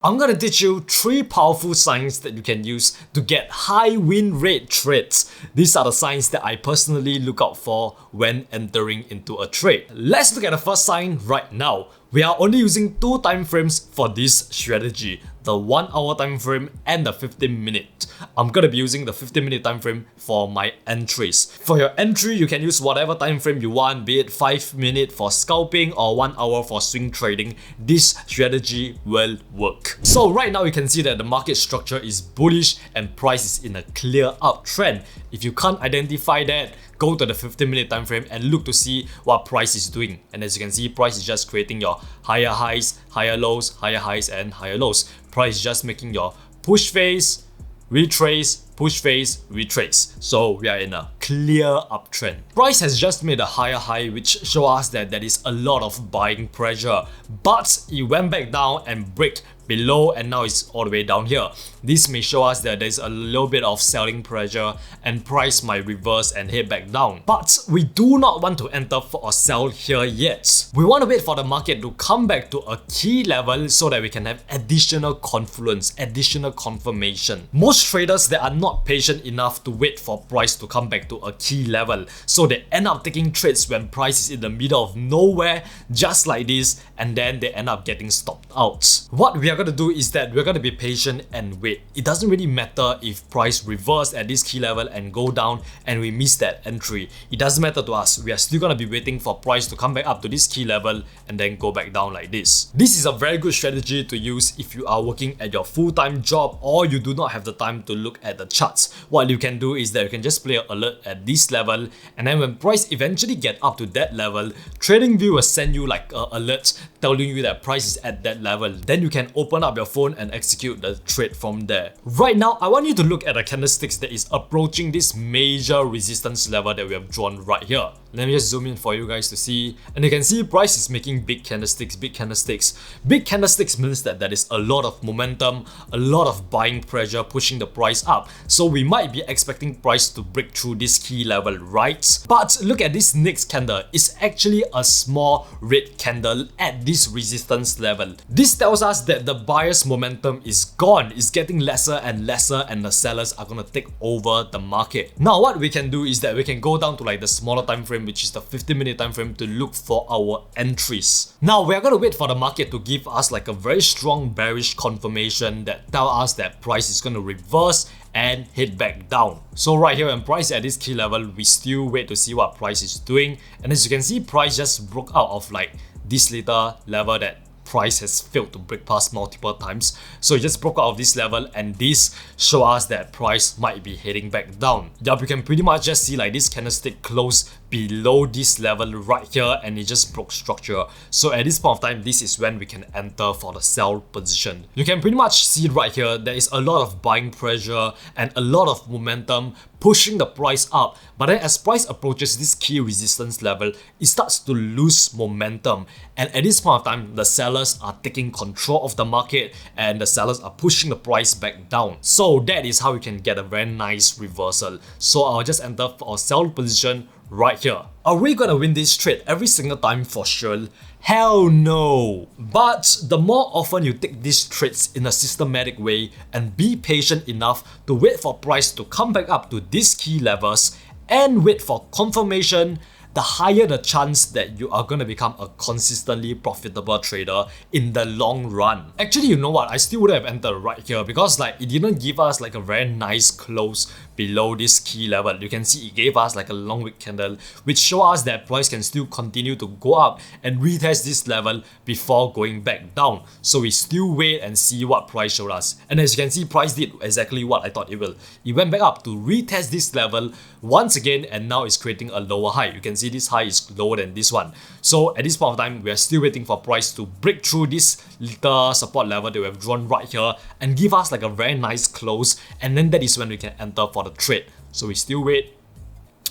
I'm gonna teach you 3 powerful signs that you can use to get high win rate trades. These are the signs that I personally look out for when entering into a trade. Let's look at the first sign right now. We are only using 2 time frames for this strategy, the 1 hour time frame and the 15-minute. I'm gonna be using the 15-minute time frame for my entries. For your entry, you can use whatever time frame you want, be it 5 minutes for scalping or 1 hour for swing trading. This strategy will work. So right now you can see that the market structure is bullish and price is in a clear uptrend. If you can't identify that, go to the 15-minute time frame and look to see what price is doing. And as you can see, price is just creating your higher highs, higher lows, higher highs and higher lows. Price is just making your push phase, retrace, push phase, retrace. So we are in a clear uptrend. Price has just made a higher high, which shows us that there is a lot of buying pressure. But it went back down and break below and now it's all the way down here. This may show us that there's a little bit of selling pressure and price might reverse and head back down. But we do not want to enter for a sell here yet. We want to wait for the market to come back to a key level so that we can have additional confluence, additional confirmation. Most traders that are not patient enough to wait for price to come back to a key level, so they end up taking trades when price is in the middle of nowhere, just like this, and then they end up getting stopped out. What we are going to do is that we're going to be patient and wait. It doesn't really matter if price reverse at this key level and go down and we miss that entry. It doesn't matter to us. We are still going to be waiting for price to come back up to this key level and then go back down like this. This is a very good strategy to use if you are working at your full-time job or you do not have the time to look at the charts. What you can do is that you can just play an alert at this level, and then when price eventually get up to that level, TradingView will send you like an alert telling you that price is at that level. Then you can open up your phone and execute the trade from there. Right now, I want you to look at the candlesticks that is approaching this major resistance level that we have drawn right here. Let me just zoom in for you guys to see. And you can see price is making big candlesticks, big candlesticks. Big candlesticks means that there is a lot of momentum, a lot of buying pressure pushing the price up. So we might be expecting price to break through this key level, right? But look at this next candle. It's actually a small red candle at this resistance level. This tells us that the buyer's momentum is gone. It's getting lesser and lesser and the sellers are going to take over the market. Now what we can do is that we can go down to like the smaller time frame, which is the 15-minute time frame, to look for our entries. Now we are going to wait for the market to give us like a very strong bearish confirmation that tell us that price is going to reverse and head back down. So right here, when price at this key level, we still wait to see what price is doing. And as you can see, price just broke out of like this little level that price has failed to break past multiple times. So it just broke out of this level, and this shows us that price might be heading back down. Yup, you can pretty much just see like this candlestick close below this level right here and it just broke structure. So at this point of time, this is when we can enter for the sell position. You can pretty much see right here, there is a lot of buying pressure and a lot of momentum pushing the price up. But then as price approaches this key resistance level, it starts to lose momentum. And at this point of time, the sellers are taking control of the market and the sellers are pushing the price back down. So that is how you can get a very nice reversal. So I'll just enter for a sell position right here. Are we gonna win this trade every single time for sure? Hell no! But the more often you take these trades in a systematic way and be patient enough to wait for price to come back up to these key levels and wait for confirmation, the higher the chance that you are going to become a consistently profitable trader in the long run. Actually, you know what? I still would have entered right here because like it didn't give us like a very nice close below this key level. You can see it gave us like a long wick candle, which shows us that price can still continue to go up and retest this level before going back down. So we still wait and see what price showed us. And as you can see, price did exactly what I thought it will. It went back up to retest this level once again, and now it's creating a lower high. You can see this high is lower than this one. So at this point of time, we are still waiting for price to break through this little support level that we have drawn right here and give us like a very nice close, and then that is when we can enter for the trade. So we still wait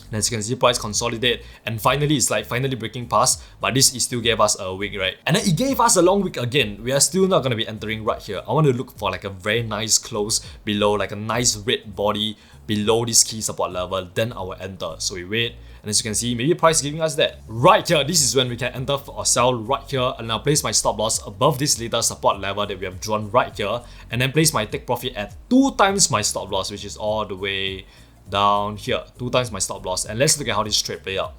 And as you can see, price consolidate, and finally it's like finally breaking past, but this is still gave us a wick, right? And then it gave us a long wick again. We are still not gonna be entering right here. I want to look for like a very nice close below, like a nice red body below this key support level, then I will enter. So we wait, and as you can see, maybe price giving us that. Right here, this is when we can enter or sell right here, and I'll place my stop loss above this little support level that we have drawn right here, and then place my take profit at 2 times my stop loss, which is all the way down here, 2 times my stop loss. And let's look at how this trade play out.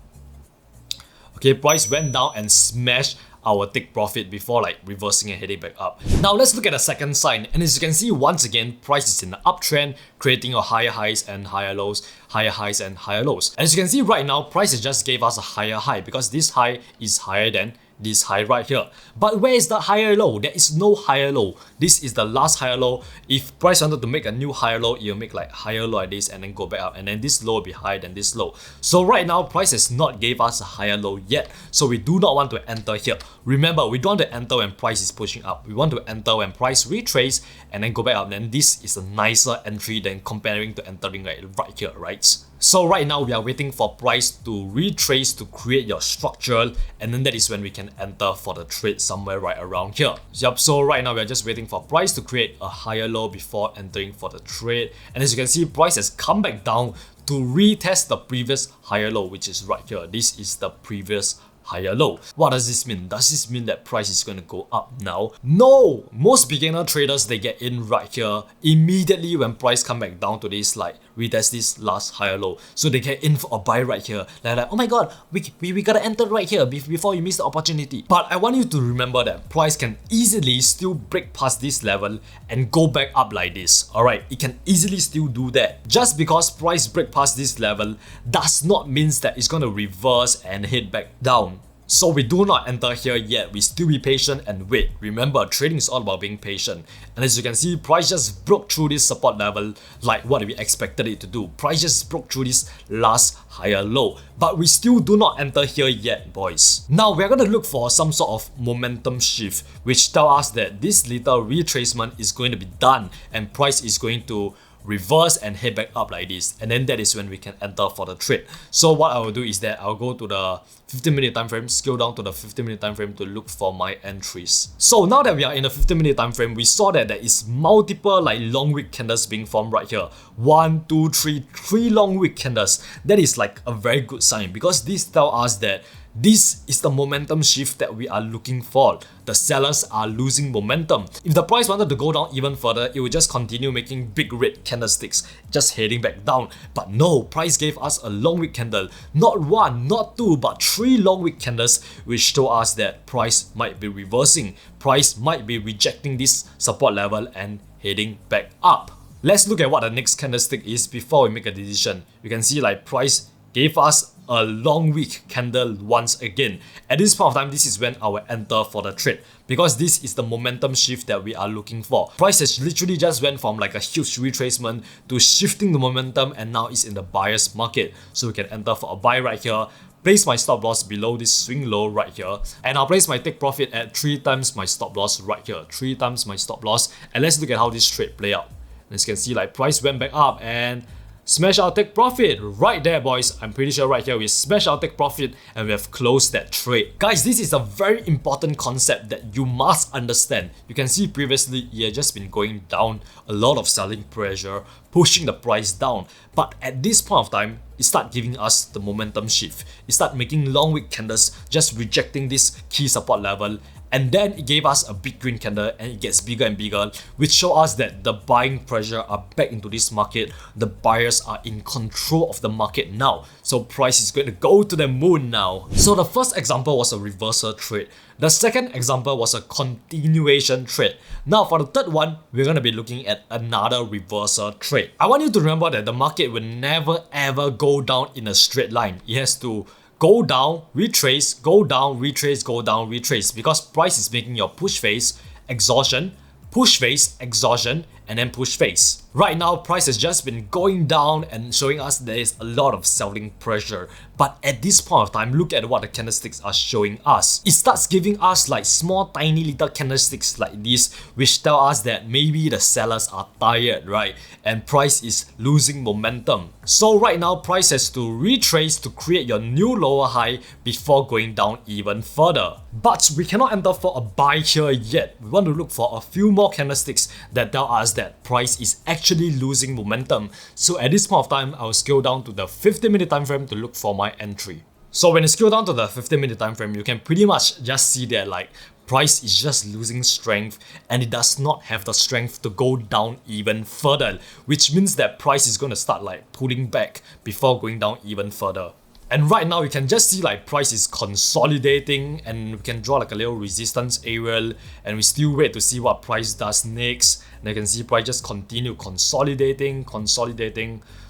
Okay, price went down and smashed our take profit before like reversing and heading back up. Now let's look at the second sign, and as you can see, once again, price is in the uptrend, creating a higher highs and higher lows, higher highs and higher lows. And as you can see right now, price just gave us a higher high because this high is higher than this high right here. But where is the higher low? There is no higher low. This is the last higher low. If price wanted to make a new higher low, you'll make like higher low like this and then go back up, and then this low will be higher than this low. So right now, price has not gave us a higher low yet. So we do not want to enter here. Remember, we don't want to enter when price is pushing up. We want to enter when price retrace and then go back up. Then this is a nicer entry than comparing to entering right here, right? So right now, we are waiting for price to retrace to create your structural, and then that is when we can enter for the trade somewhere right around here. Yep, so right now we are just waiting for price to create a higher low before entering for the trade. And as you can see, price has come back down to retest the previous higher low, which is right here. This is the previous higher low. What does this mean? Does this mean that price is going to go up now? No! Most beginner traders, they get in right here immediately when price come back down to this, like retest this last higher low. So they get in for a buy right here. They're like, oh my god, we gotta enter right here before you miss the opportunity. But I want you to remember that price can easily still break past this level and go back up like this. Alright, it can easily still do that. Just because price break past this level does not mean that it's gonna reverse and head back down. So we do not enter here yet, we still be patient and wait. Remember, trading is all about being patient. And as you can see, price just broke through this support level like what we expected it to do. Price just broke through this last higher low. But we still do not enter here yet, boys. Now we're going to look for some sort of momentum shift, which tell us that this little retracement is going to be done and price is going to reverse and head back up like this, and then that is when we can enter for the trade. So what I will do is that I'll go to the 15-minute time frame, scale down to the 15-minute time frame to look for my entries. So now that we are in the 15-minute time frame, we saw that there is multiple like long wick candles being formed right here. 1, 2, 3, 3 long wick candles. That is like a very good sign because this tells us that this is the momentum shift that we are looking for. The sellers are losing momentum. If the price wanted to go down even further, it would just continue making big red candlesticks, just heading back down. But no, price gave us a long wick candle. Not 1, not 2, but 3 long wick candles, which show us that price might be reversing. Price might be rejecting this support level and heading back up. Let's look at what the next candlestick is before we make a decision. You can see like price gave us a long wick candle once again. At this point of time, this is when I will enter for the trade because this is the momentum shift that we are looking for. Price has literally just went from like a huge retracement to shifting the momentum, and now it's in the buyer's market. So we can enter for a buy right here, place my stop loss below this swing low right here, and I'll place my take profit at 3 times my stop loss right here, 3 times my stop loss. And let's look at how this trade play out. As you can see, like price went back up and smash our take profit right there, boys. I'm pretty sure right here we smash our take profit and we have closed that trade. Guys, this is a very important concept that you must understand. You can see previously it had just been going down, a lot of selling pressure, pushing the price down. But at this point of time, it start giving us the momentum shift. It start making long wick candles, just rejecting this key support level. And then it gave us a big green candle and it gets bigger and bigger, which show us that the buying pressure are back into this market. The buyers are in control of the market now. So price is going to go to the moon now. So the first example was a reversal trade. The second example was a continuation trade. Now for the third one, we're going to be looking at another reversal trade. I want you to remember that the market will never ever go down in a straight line. It has to go down, retrace, go down, retrace, go down, retrace, because price is making your push phase, exhaustion, push phase, exhaustion, and then push face. Right now, price has just been going down and showing us there is a lot of selling pressure. But at this point of time, look at what the candlesticks are showing us. It starts giving us like small tiny little candlesticks like this, which tell us that maybe the sellers are tired, right? And price is losing momentum. So right now, price has to retrace to create your new lower high before going down even further. But we cannot enter for a buy here yet. We want to look for a few more candlesticks that tell us that price is actually losing momentum. So at this point of time, I'll scale down to the 15-minute time frame to look for my entry. So when you scale down to the 15-minute time frame, you can pretty much just see that like price is just losing strength and it does not have the strength to go down even further, which means that price is going to start like pulling back before going down even further. And right now, you can just see like price is consolidating and we can draw like a little resistance area and we still wait to see what price does next. And you can see price just continue consolidating.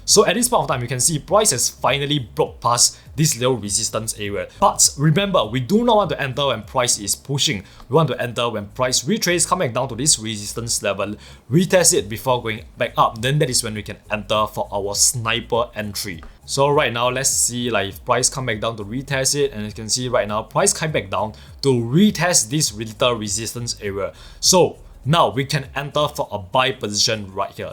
So at this point of time, you can see price has finally broke past this little resistance area. But remember, we do not want to enter when price is pushing. We want to enter when price retrace, come back down to this resistance level, retest it before going back up. Then that is when we can enter for our sniper entry. So right now, let's see like if price come back down to retest it, and you can see right now price come back down to retest this little resistance area. So now we can enter for a buy position right here.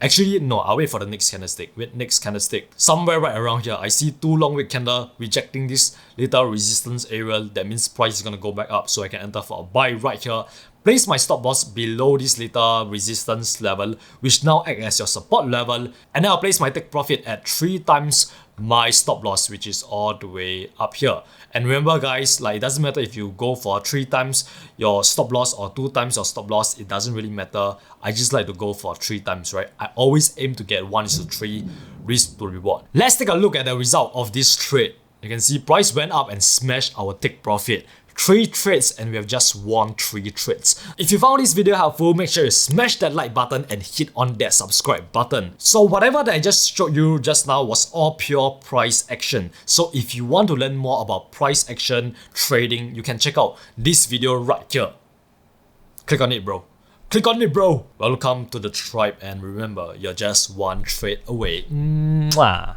Actually, no, I'll wait for the next candlestick. Next candlestick. Somewhere right around here, I see two long wick candle rejecting this little resistance area. That means price is going to go back up. So I can enter for a buy right here. Place my stop loss below this little resistance level, which now acts as your support level. And then I'll place my take profit at 3 times my stop loss, which is all the way up here. And remember guys, like it doesn't matter if you go for 3 times your stop loss or 2 times your stop loss, it doesn't really matter. I just like to go for 3 times, right? I always aim to get 1:3 risk to reward. Let's take a look at the result of this trade. You can see price went up and smashed our take profit. 3 trades and we have just won 3 trades. If you found this video helpful, make sure you smash that like button and hit on that subscribe button. So whatever that I just showed you just now was all pure price action. So if you want to learn more about price action trading, you can check out this video right here. Click on it, bro. Click on it, bro. Welcome to the tribe, and remember, you're just 1 trade away. Mwah.